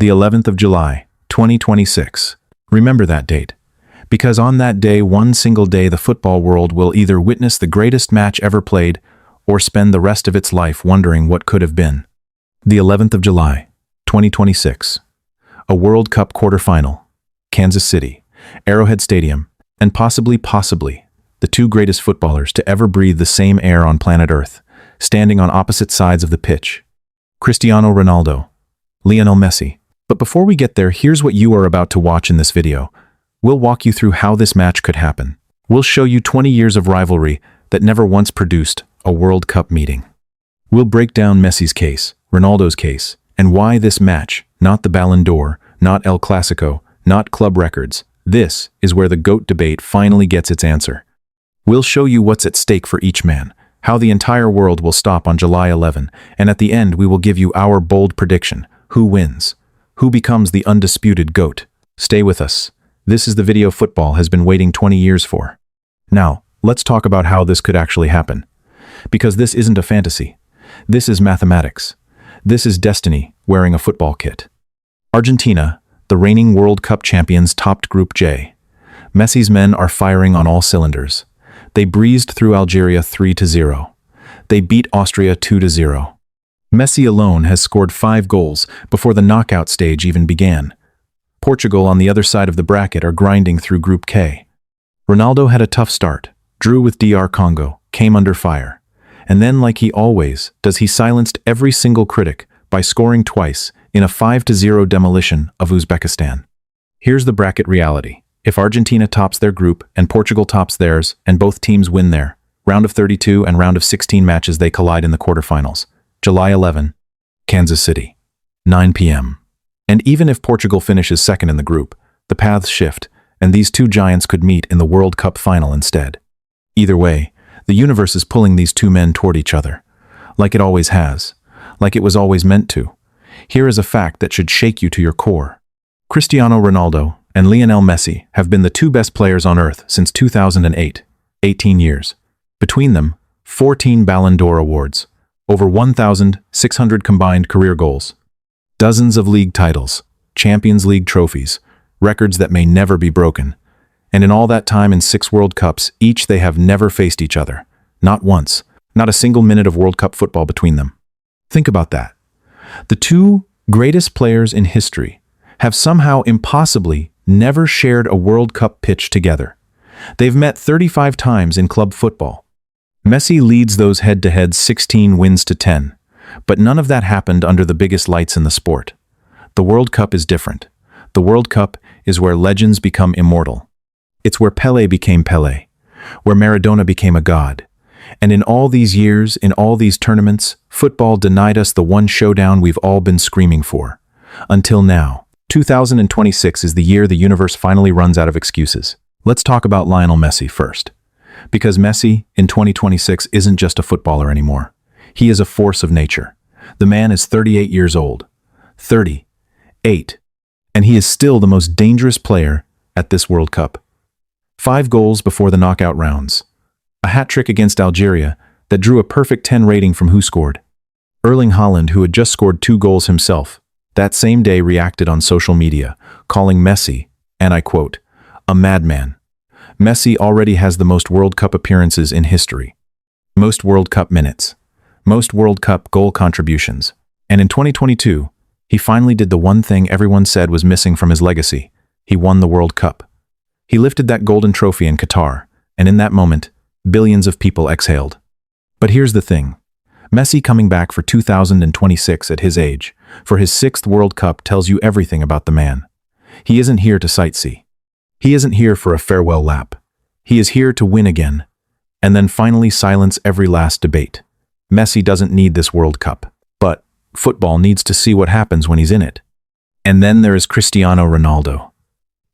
the 11th of July, 2026. Remember that date, because on that day, one single day, the football world will either witness the greatest match ever played or spend the rest of its life wondering what could have been. The 11th of July, 2026. A World Cup quarterfinal. Kansas City, Arrowhead Stadium, and possibly, the two greatest footballers to ever breathe the same air on planet Earth, standing on opposite sides of the pitch. Cristiano Ronaldo, Lionel Messi. But before we get there, here's what you are about to watch in this video. We'll walk you through how this match could happen. We'll show you 20 years of rivalry that never once produced a World Cup meeting. We'll break down Messi's case, Ronaldo's case, and why this match, not the Ballon d'Or, not El Clasico, not club records. This is where the GOAT debate finally gets its answer. We'll show you what's at stake for each man, how the entire world will stop on July 11, and at the end we will give you our bold prediction. Who wins? Who becomes the undisputed GOAT? Stay with us. This is the video football has been waiting 20 years for. Now, let's talk about how this could actually happen. Because this isn't a fantasy. This is mathematics. This is destiny wearing a football kit. Argentina, the reigning World Cup champions, topped Group J. Messi's men are firing on all cylinders. They breezed through Algeria 3-0. They beat Austria 2-0. Messi alone has scored 5 goals before the knockout stage even began. Portugal on the other side of the bracket are grinding through Group K. Ronaldo had a tough start, drew with DR Congo, came under fire. And then, like he always does, he silenced every single critic by scoring twice in a 5-0 demolition of Uzbekistan. Here's the bracket reality. If Argentina tops their group and Portugal tops theirs and both teams win their round of 32 and round of 16 matches, they collide in the quarterfinals. July 11, Kansas City, 9 p.m. And even if Portugal finishes second in the group, the paths shift, and these two giants could meet in the World Cup final instead. Either way, the universe is pulling these two men toward each other, like it always has, like it was always meant to. Here is a fact that should shake you to your core. Cristiano Ronaldo and Lionel Messi have been the two best players on earth since 2008, 18 years. Between them, 14 Ballon d'Or awards, over 1,600 combined career goals, dozens of league titles, Champions League trophies, records that may never be broken. And in all that time in 6 World Cups, each they have never faced each other. Not once, not a single minute of World Cup football between them. Think about that. The two greatest players in history have somehow impossibly never shared a World Cup pitch together. They've met 35 times in club football. Messi leads those head-to-heads 16 wins to 10, but none of that happened under the biggest lights in the sport. The World Cup is different. The World Cup is where legends become immortal. It's where Pelé became Pelé, where Maradona became a god. And in all these years, in all these tournaments, football denied us the one showdown we've all been screaming for. Until now. 2026 is the year the universe finally runs out of excuses. Let's talk about Lionel Messi first. Because Messi, in 2026, isn't just a footballer anymore. He is a force of nature. The man is 38 years old. 38. And he is still the most dangerous player at this World Cup. 5 goals before the knockout rounds. A hat-trick against Algeria that drew a perfect 10 rating from Who Scored. Erling Haaland, who had just scored 2 goals himself, that same day reacted on social media, calling Messi, and I quote, a madman. Messi already has the most World Cup appearances in history, most World Cup minutes, most World Cup goal contributions, and in 2022, he finally did the one thing everyone said was missing from his legacy. He won the World Cup. He lifted that golden trophy in Qatar, and in that moment, billions of people exhaled. But here's the thing. Messi coming back for 2026 at his age, for his 6th World Cup, tells you everything about the man. He isn't here to sightsee. He isn't here for a farewell lap. He is here to win again, and then finally silence every last debate. Messi doesn't need this World Cup, but football needs to see what happens when he's in it. And then there is Cristiano Ronaldo,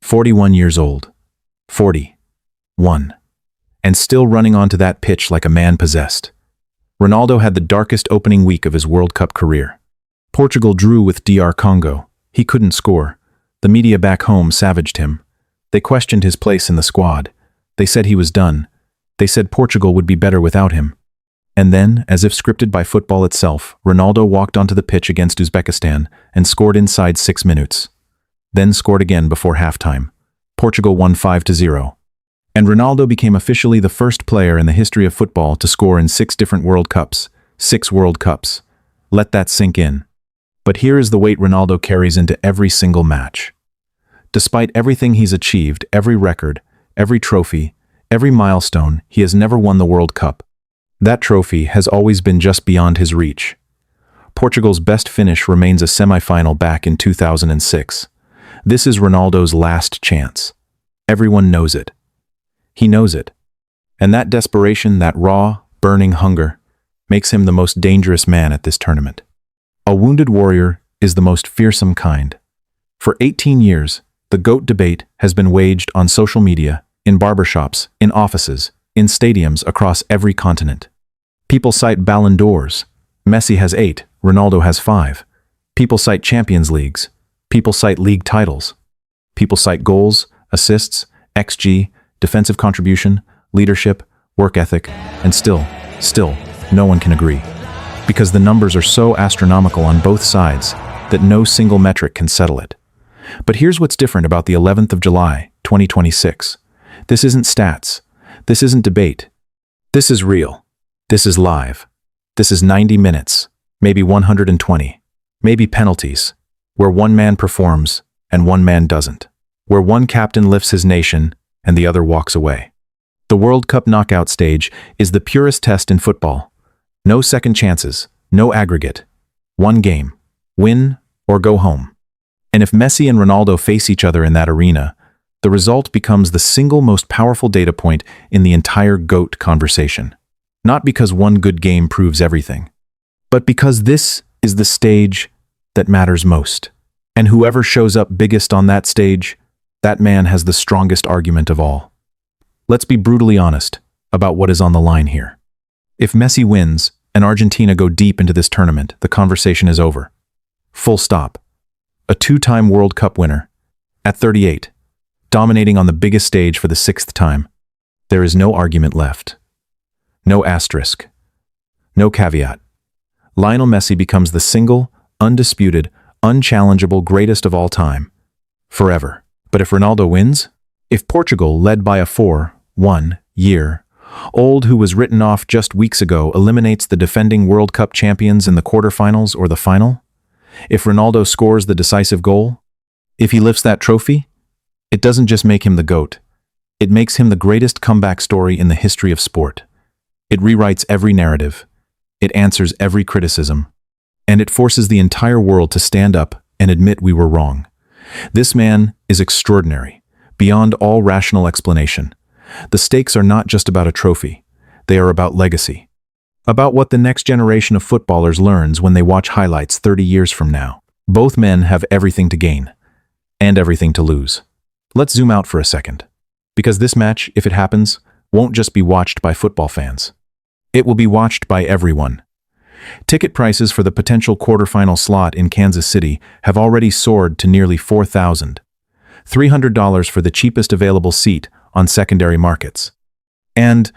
41 years old, 41, and still running onto that pitch like a man possessed. Ronaldo had the darkest opening week of his World Cup career. Portugal drew with DR Congo. He couldn't score. The media back home savaged him. They questioned his place in the squad. They said he was done. They said Portugal would be better without him. And then, as if scripted by football itself, Ronaldo walked onto the pitch against Uzbekistan and scored inside 6 minutes. Then scored again before halftime. Portugal won 5-0. And Ronaldo became officially the first player in the history of football to score in 6 different World Cups. 6 World Cups. Let that sink in. But here is the weight Ronaldo carries into every single match. Despite everything he's achieved, every record, every trophy, every milestone, he has never won the World Cup. That trophy has always been just beyond his reach. Portugal's best finish remains a semi-final back in 2006. This is Ronaldo's last chance. Everyone knows it. He knows it. And that desperation, that raw, burning hunger, makes him the most dangerous man at this tournament. A wounded warrior is the most fearsome kind. For 18 years, the GOAT debate has been waged on social media, in barbershops, in offices, in stadiums across every continent. People cite Ballon d'Ors. Messi has 8, Ronaldo has 5. People cite Champions Leagues. People cite league titles. People cite goals, assists, XG, defensive contribution, leadership, work ethic, and still, no one can agree. Because the numbers are so astronomical on both sides that no single metric can settle it. But here's what's different about the 11th of July, 2026. This isn't stats. This isn't debate. This is real. This is live. This is 90 minutes, maybe 120, maybe penalties, where one man performs and one man doesn't, where one captain lifts his nation and the other walks away. The World Cup knockout stage is the purest test in football. No second chances, no aggregate. One game, win or go home. And if Messi and Ronaldo face each other in that arena, the result becomes the single most powerful data point in the entire GOAT conversation. Not because one good game proves everything, but because this is the stage that matters most. And whoever shows up biggest on that stage, that man has the strongest argument of all. Let's be brutally honest about what is on the line here. If Messi wins and Argentina go deep into this tournament, the conversation is over. Full stop. A 2-time World Cup winner, at 38, dominating on the biggest stage for the 6th time. There is no argument left. No asterisk. No caveat. Lionel Messi becomes the single, undisputed, unchallengeable greatest of all time. Forever. But if Ronaldo wins? If Portugal, led by a 4-1-year-old who was written off just weeks ago, eliminates the defending World Cup champions in the quarterfinals or the final? If Ronaldo scores the decisive goal? If he lifts that trophy? It doesn't just make him the GOAT. It makes him the greatest comeback story in the history of sport. It rewrites every narrative. It answers every criticism. And it forces the entire world to stand up and admit we were wrong. This man is extraordinary, beyond all rational explanation. The stakes are not just about a trophy. They are about legacy. About what the next generation of footballers learns when they watch highlights 30 years from now. Both men have everything to gain and everything to lose. Let's zoom out for a second. Because this match, if it happens, won't just be watched by football fans. It will be watched by everyone. Ticket prices for the potential quarterfinal slot in Kansas City have already soared to nearly $4,300 for the cheapest available seat on secondary markets. And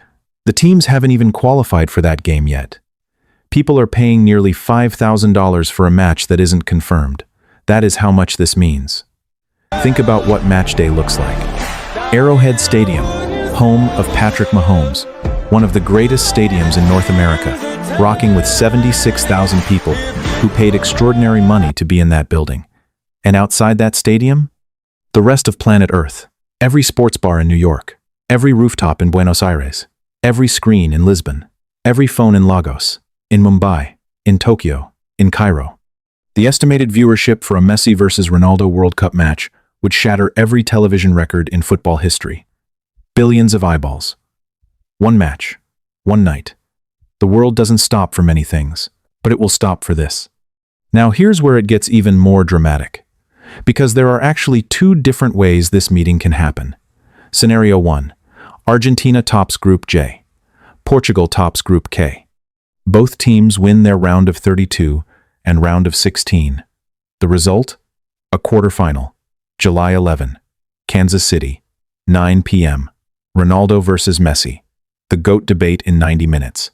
the teams haven't even qualified for that game yet. People are paying nearly $5,000 for a match that isn't confirmed. That is how much this means. Think about what match day looks like. Arrowhead Stadium, home of Patrick Mahomes, one of the greatest stadiums in North America, rocking with 76,000 people who paid extraordinary money to be in that building. And outside that stadium, the rest of planet Earth. Every sports bar in New York, every rooftop in Buenos Aires, every screen in Lisbon, every phone in Lagos, in Mumbai, in Tokyo, in Cairo. The estimated viewership for a Messi versus Ronaldo World Cup match would shatter every television record in football history. Billions of eyeballs. One match. One night. The world doesn't stop for many things, but it will stop for this. Now here's where it gets even more dramatic. Because there are actually 2 different ways this meeting can happen. Scenario 1. Argentina tops Group J. Portugal tops Group K. Both teams win their round of 32 and round of 16. The result? A quarterfinal. July 11. Kansas City. 9 p.m. Ronaldo versus Messi. The GOAT debate in 90 minutes.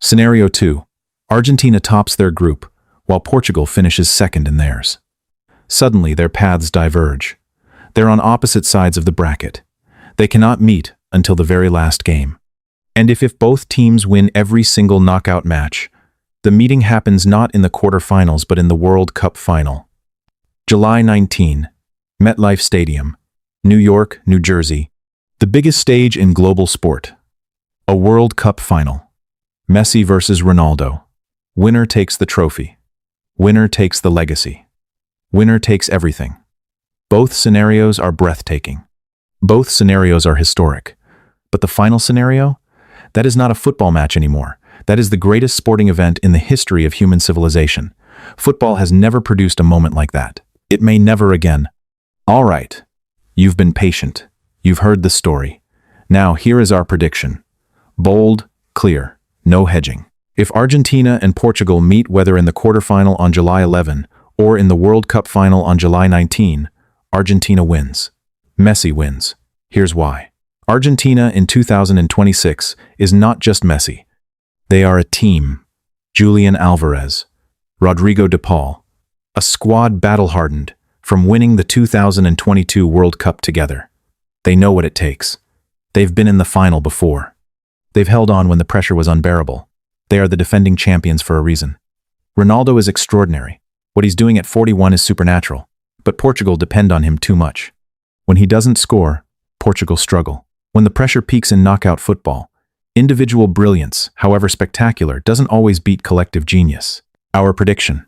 Scenario 2. Argentina tops their group, while Portugal finishes second in theirs. Suddenly, their paths diverge. They're on opposite sides of the bracket. They cannot meet until the very last game. And if both teams win every single knockout match, the meeting happens not in the quarterfinals but in the World Cup final. July 19, MetLife Stadium, New York, New Jersey. The biggest stage in global sport. A World Cup final. Messi versus Ronaldo. Winner takes the trophy. Winner takes the legacy. Winner takes everything. Both scenarios are breathtaking. Both scenarios are historic. But the final scenario? That is not a football match anymore. That is the greatest sporting event in the history of human civilization. Football has never produced a moment like that. It may never again. All right. You've been patient. You've heard the story. Now here is our prediction. Bold, clear, no hedging. If Argentina and Portugal meet whether in the quarterfinal on July 11 or in the World Cup final on July 19, Argentina wins. Messi wins. Here's why. Argentina in 2026 is not just Messi. They are a team. Julian Alvarez, Rodrigo de Paul, a squad battle-hardened from winning the 2022 World Cup together. They know what it takes. They've been in the final before. They've held on when the pressure was unbearable. They are the defending champions for a reason. Ronaldo is extraordinary. What he's doing at 41 is supernatural. But Portugal depend on him too much. When he doesn't score, Portugal struggle. When the pressure peaks in knockout football, individual brilliance, however spectacular, doesn't always beat collective genius. Our prediction.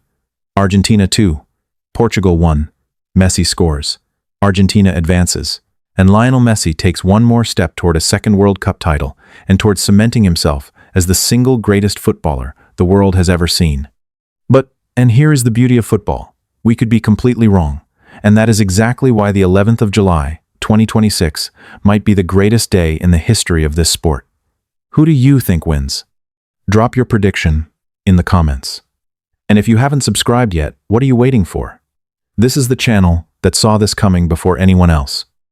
Argentina 2, Portugal 1, Messi scores, Argentina advances, and Lionel Messi takes one more step toward a second World Cup title and toward cementing himself as the single greatest footballer the world has ever seen. And here is the beauty of football. We could be completely wrong, and that is exactly why the 11th of July, 2026, might be the greatest day in the history of this sport. Who do you think wins? Drop your prediction in the comments. And if you haven't subscribed yet, what are you waiting for? This is the channel that saw this coming before anyone else.